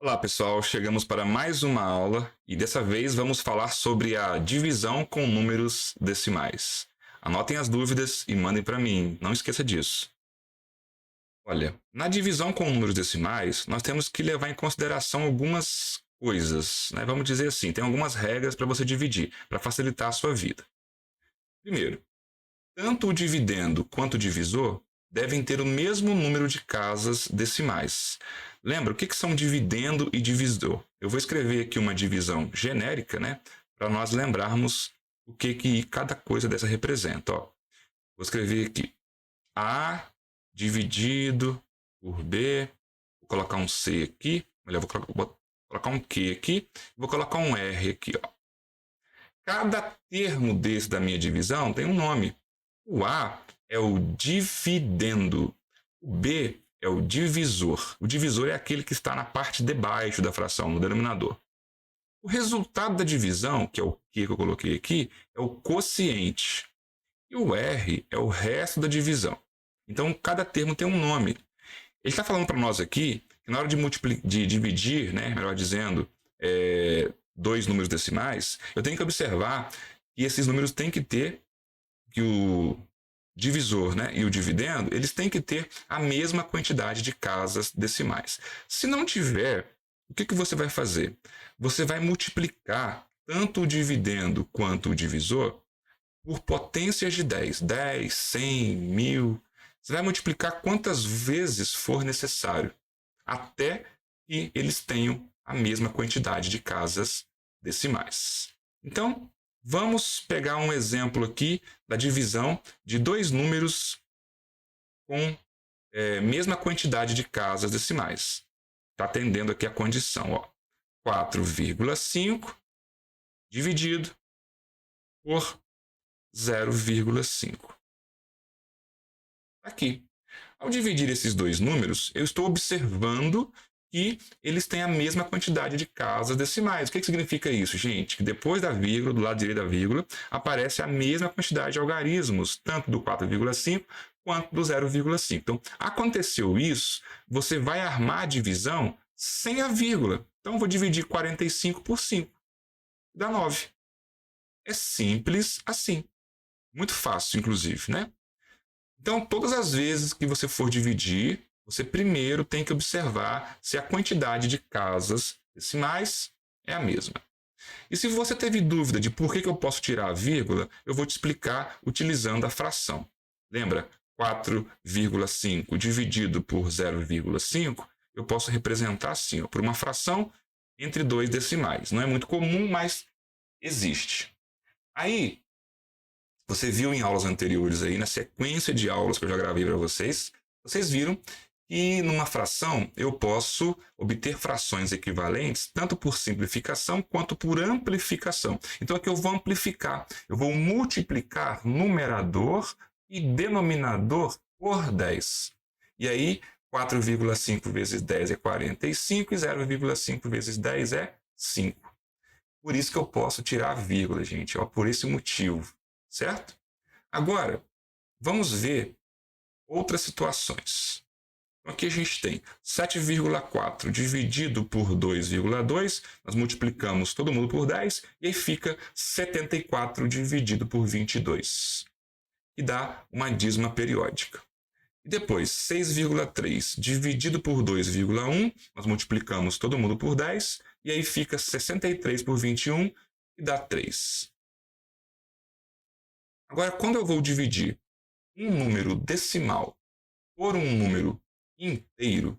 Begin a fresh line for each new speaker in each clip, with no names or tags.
Olá pessoal, chegamos para mais uma aula e dessa vez vamos falar sobre a divisão com números decimais. Anotem as dúvidas e mandem para mim, não esqueça disso. Olha, na divisão com números decimais, nós temos que levar em consideração algumas coisas, né? Vamos dizer assim, tem algumas regras para você dividir, para facilitar a sua vida. Primeiro, tanto o dividendo quanto o divisor devem ter o mesmo número de casas decimais. Lembra, o que são dividendo e divisor? Eu vou escrever aqui uma divisão genérica, né, para nós lembrarmos o que cada coisa dessa representa. Ó. Vou escrever aqui A dividido por B, vou colocar um C aqui, vou colocar um Q aqui, vou colocar um R aqui. Ó. Cada termo desse da minha divisão tem um nome. O A é o dividendo. O B é o divisor. O divisor é aquele que está na parte de baixo da fração, no denominador. O resultado da divisão, que é o que eu coloquei aqui, é o quociente. E o R é o resto da divisão. Então, cada termo tem um nome. Ele está falando para nós aqui que na hora de dividir, né, melhor dizendo, dois números decimais, eu tenho que observar que esses números têm que ter, que o divisor, né, e o dividendo, eles têm que ter a mesma quantidade de casas decimais. Se não tiver, o que você vai fazer? Você vai multiplicar tanto o dividendo quanto o divisor por potências de 10. 10, 100, 1000. Você vai multiplicar quantas vezes for necessário, até que eles tenham a mesma quantidade de casas decimais. Então, vamos pegar um exemplo aqui da divisão de dois números com mesma quantidade de casas decimais. Está atendendo aqui a condição. 4,5 dividido por 0,5. Aqui. Ao dividir esses dois números, eu estou observando que eles têm a mesma quantidade de casas decimais. O que significa isso, gente? Que depois da vírgula, do lado direito da vírgula, aparece a mesma quantidade de algarismos, tanto do 4,5 quanto do 0,5. Então, aconteceu isso, você vai armar a divisão sem a vírgula. Então, eu vou dividir 45 por 5. Dá 9. É simples assim. Muito fácil, inclusive, né? Então, todas as vezes que você for dividir, você primeiro tem que observar se a quantidade de casas decimais é a mesma. E se você teve dúvida de por que eu posso tirar a vírgula, eu vou te explicar utilizando a fração. Lembra? 4,5 dividido por 0,5, eu posso representar assim, por uma fração entre dois decimais. Não é muito comum, mas existe. Aí, você viu em aulas anteriores, aí, na sequência de aulas que eu já gravei para vocês, vocês viram que numa fração eu posso obter frações equivalentes tanto por simplificação quanto por amplificação. Então aqui eu vou amplificar, eu vou multiplicar numerador e denominador por 10. E aí 4,5 vezes 10 é 45 e 0,5 vezes 10 é 5. Por isso que eu posso tirar a vírgula, gente, por esse motivo, certo? Agora, vamos ver outras situações. Então, aqui a gente tem 7,4 dividido por 2,2, nós multiplicamos todo mundo por 10, e aí fica 74 dividido por 22, que dá uma dízima periódica. E depois, 6,3 dividido por 2,1, nós multiplicamos todo mundo por 10, e aí fica 63 por 21, e dá 3. Agora, quando eu vou dividir um número decimal por um número inteiro,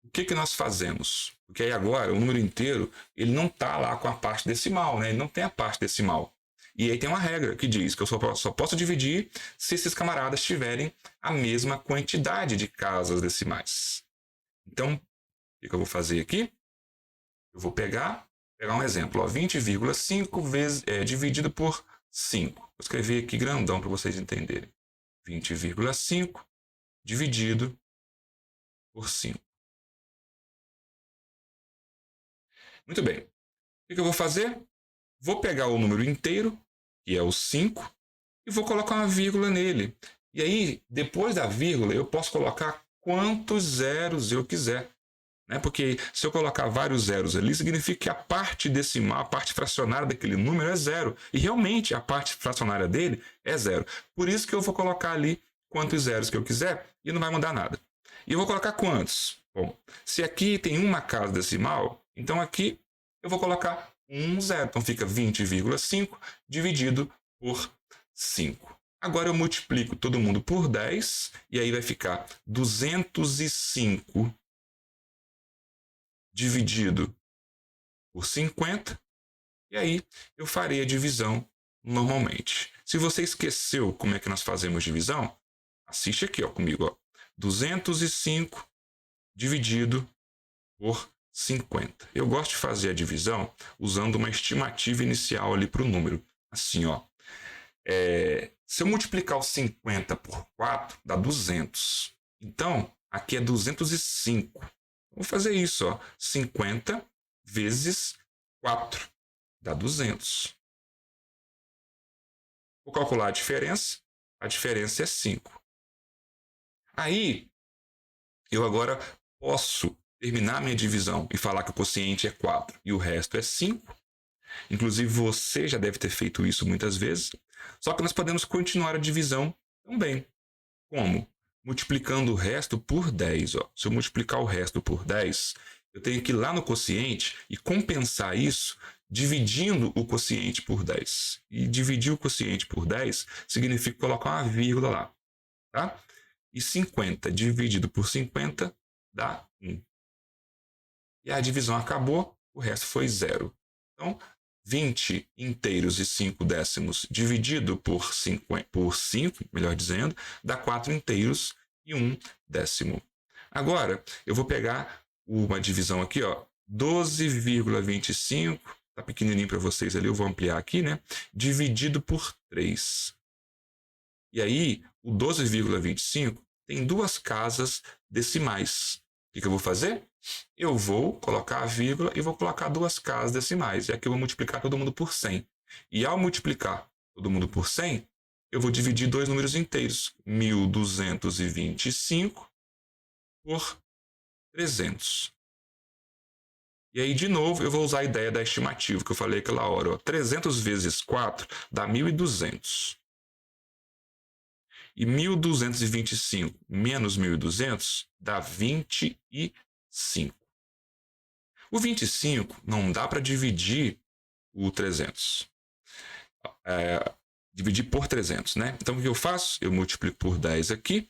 o que nós fazemos? Porque aí agora o número inteiro ele não está lá com a parte decimal, né? Ele não tem a parte decimal. E aí tem uma regra que diz que eu só posso dividir se esses camaradas tiverem a mesma quantidade de casas decimais. Então, o que eu vou fazer aqui? Eu vou pegar um exemplo, 20,5 dividido por 5. Vou escrever aqui grandão para vocês entenderem. 20,5 dividido por 5. Muito bem. O que eu vou fazer? Vou pegar o número inteiro, que é o 5, e vou colocar uma vírgula nele. E aí, depois da vírgula, eu posso colocar quantos zeros eu quiser. né? Porque se eu colocar vários zeros ali, significa que a parte decimal, a parte fracionária daquele número é zero. E realmente a parte fracionária dele é zero. Por isso que eu vou colocar ali quantos zeros que eu quiser e não vai mudar nada. E eu vou colocar quantos? Bom, se aqui tem uma casa decimal, então aqui eu vou colocar um zero. Então fica 20,5 dividido por 5. Agora eu multiplico todo mundo por 10 e aí vai ficar 205 dividido por 50. E aí eu farei a divisão normalmente. Se você esqueceu como é que nós fazemos divisão, assiste aqui comigo. 205 dividido por 50. Eu gosto de fazer a divisão usando uma estimativa inicial ali para o número. Assim, se eu multiplicar o 50 por 4, dá 200. Então, aqui é 205. Vou fazer isso, 50 vezes 4 dá 200. Vou calcular a diferença é 5. Aí, eu agora posso terminar minha divisão e falar que o quociente é 4 e o resto é 5. Inclusive, você já deve ter feito isso muitas vezes. Só que nós podemos continuar a divisão também. Como? Multiplicando o resto por 10. Se eu multiplicar o resto por 10, eu tenho que ir lá no quociente e compensar isso dividindo o quociente por 10. E dividir o quociente por 10 significa colocar uma vírgula lá. Tá? E 50 dividido por 50 dá 1. E a divisão acabou, o resto foi 0. Então, 20 inteiros e 5 décimos dividido por 5, melhor dizendo, dá 4 inteiros e 1 décimo. Agora, eu vou pegar uma divisão aqui, 12,25, tá pequenininho para vocês ali, eu vou ampliar aqui, né? Dividido por 3. E aí, o 12,25 tem duas casas decimais. O que eu vou fazer? Eu vou colocar a vírgula e vou colocar duas casas decimais. E aqui eu vou multiplicar todo mundo por 100. E ao multiplicar todo mundo por 100, eu vou dividir dois números inteiros. 1.225 por 300. E aí, de novo, eu vou usar a ideia da estimativa que eu falei aquela hora. 300 vezes 4 dá 1.200. E 1.225 menos 1.200 dá 25. O 25 não dá para dividir o 300. Dividir por 300, né? Então, o que eu faço? Eu multiplico por 10 aqui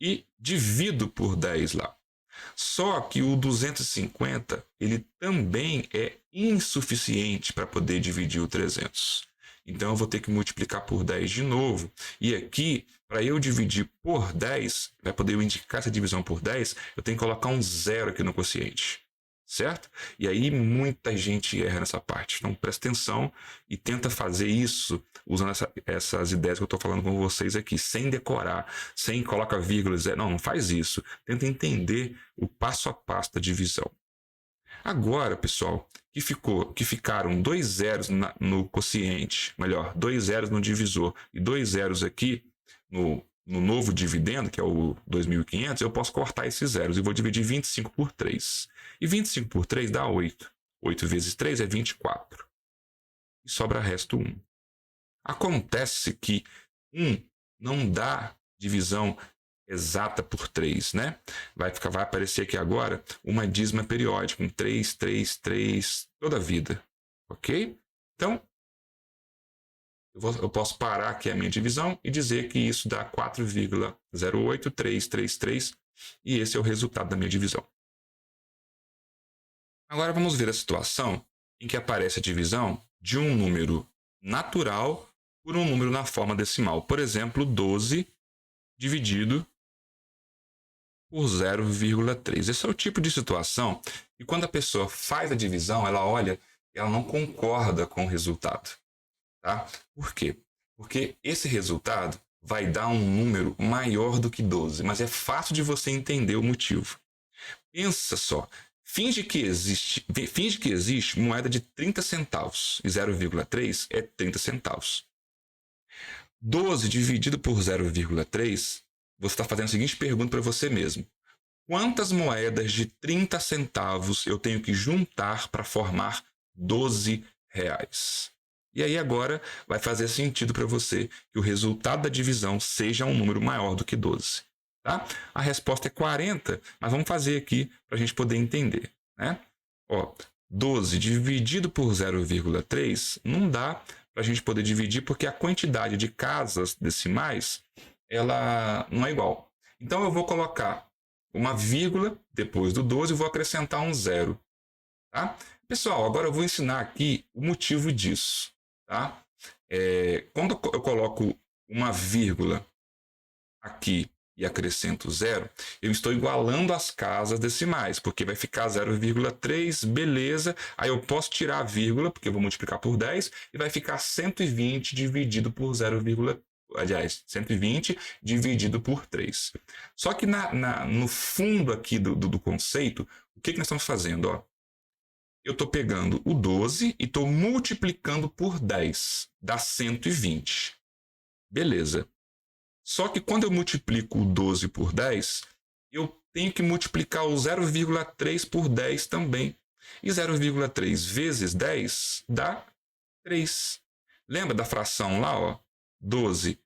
e divido por 10 lá. Só que o 250, ele também é insuficiente para poder dividir o 300. Então, eu vou ter que multiplicar por 10 de novo. E aqui, para eu dividir por 10, para poder eu indicar essa divisão por 10, eu tenho que colocar um zero aqui no quociente. Certo? E aí muita gente erra nessa parte. Então, presta atenção e tenta fazer isso usando essas ideias que eu estou falando com vocês aqui, sem decorar, sem colocar vírgulas. Não faz isso. Tenta entender o passo a passo da divisão. Agora, pessoal, que ficaram 2 zeros no quociente, melhor, 2 zeros no divisor e 2 zeros aqui no novo dividendo, que é o 2.500, eu posso cortar esses zeros e vou dividir 25 por 3. E 25 por 3 dá 8. 8 vezes 3 é 24. E sobra resto 1. Acontece que 1 não dá divisão exata por 3, né? Vai aparecer aqui agora uma dízima periódica, 3, 3, 3, toda a vida. Ok? Então, eu posso parar aqui a minha divisão e dizer que isso dá 4,08333 e esse é o resultado da minha divisão. Agora vamos ver a situação em que aparece a divisão de um número natural por um número na forma decimal. Por exemplo, 12 dividido por 0,3. Esse é o tipo de situação que quando a pessoa faz a divisão, ela olha e ela não concorda com o resultado. Tá? Por quê? Porque esse resultado vai dar um número maior do que 12, mas é fácil de você entender o motivo. Pensa só, finge que existe moeda de 30 centavos e 0,3 é 30 centavos. 12 dividido por 0,3, você está fazendo a seguinte pergunta para você mesmo. quantas moedas de 30 centavos eu tenho que juntar para formar 12 reais? E aí agora vai fazer sentido para você que o resultado da divisão seja um número maior do que 12. Tá? A resposta é 40, mas vamos fazer aqui para a gente poder entender. Né? Ó, 12 dividido por 0,3 não dá para a gente poder dividir porque a quantidade de casas decimais ela não é igual. Então eu vou colocar uma vírgula depois do 12 e vou acrescentar um zero. Tá? Pessoal, agora eu vou ensinar aqui o motivo disso. Tá? Quando eu coloco uma vírgula aqui e acrescento zero, eu estou igualando as casas decimais, porque vai ficar 0,3, beleza. Aí eu posso tirar a vírgula, porque eu vou multiplicar por 10, e vai ficar 120 dividido por 120 dividido por 3. Só que no fundo aqui do conceito, o que nós estamos fazendo? Ó? Eu estou pegando o 12 e estou multiplicando por 10, dá 120. Beleza. Só que quando eu multiplico o 12 por 10, eu tenho que multiplicar o 0,3 por 10 também. E 0,3 vezes 10 dá 3. Lembra da fração lá, ó? 12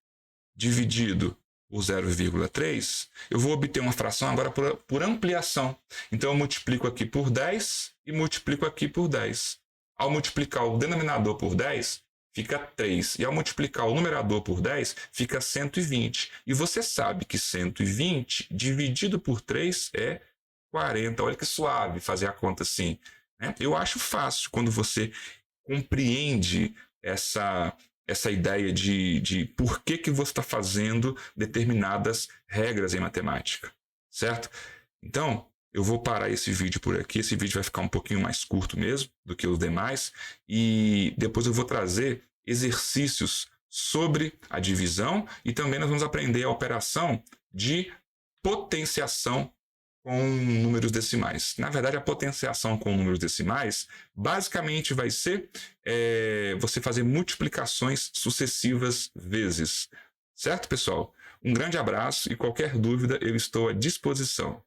dividido por 0,3? Eu vou obter uma fração agora por ampliação. Então eu multiplico aqui por 10 e multiplico aqui por 10. Ao multiplicar o denominador por 10, fica 3. E ao multiplicar o numerador por 10, fica 120. E você sabe que 120 dividido por 3 é 40. Olha que suave fazer a conta assim. Né? Eu acho fácil quando você compreende essa ideia de por que você está fazendo determinadas regras em matemática. Certo? Então, eu vou parar esse vídeo por aqui. Esse vídeo vai ficar um pouquinho mais curto mesmo do que os demais. E depois eu vou trazer exercícios sobre a divisão e também nós vamos aprender a operação de potenciação com números decimais. Na verdade, a potenciação com números decimais basicamente vai ser você fazer multiplicações sucessivas vezes. Certo, pessoal? Um grande abraço e qualquer dúvida eu estou à disposição.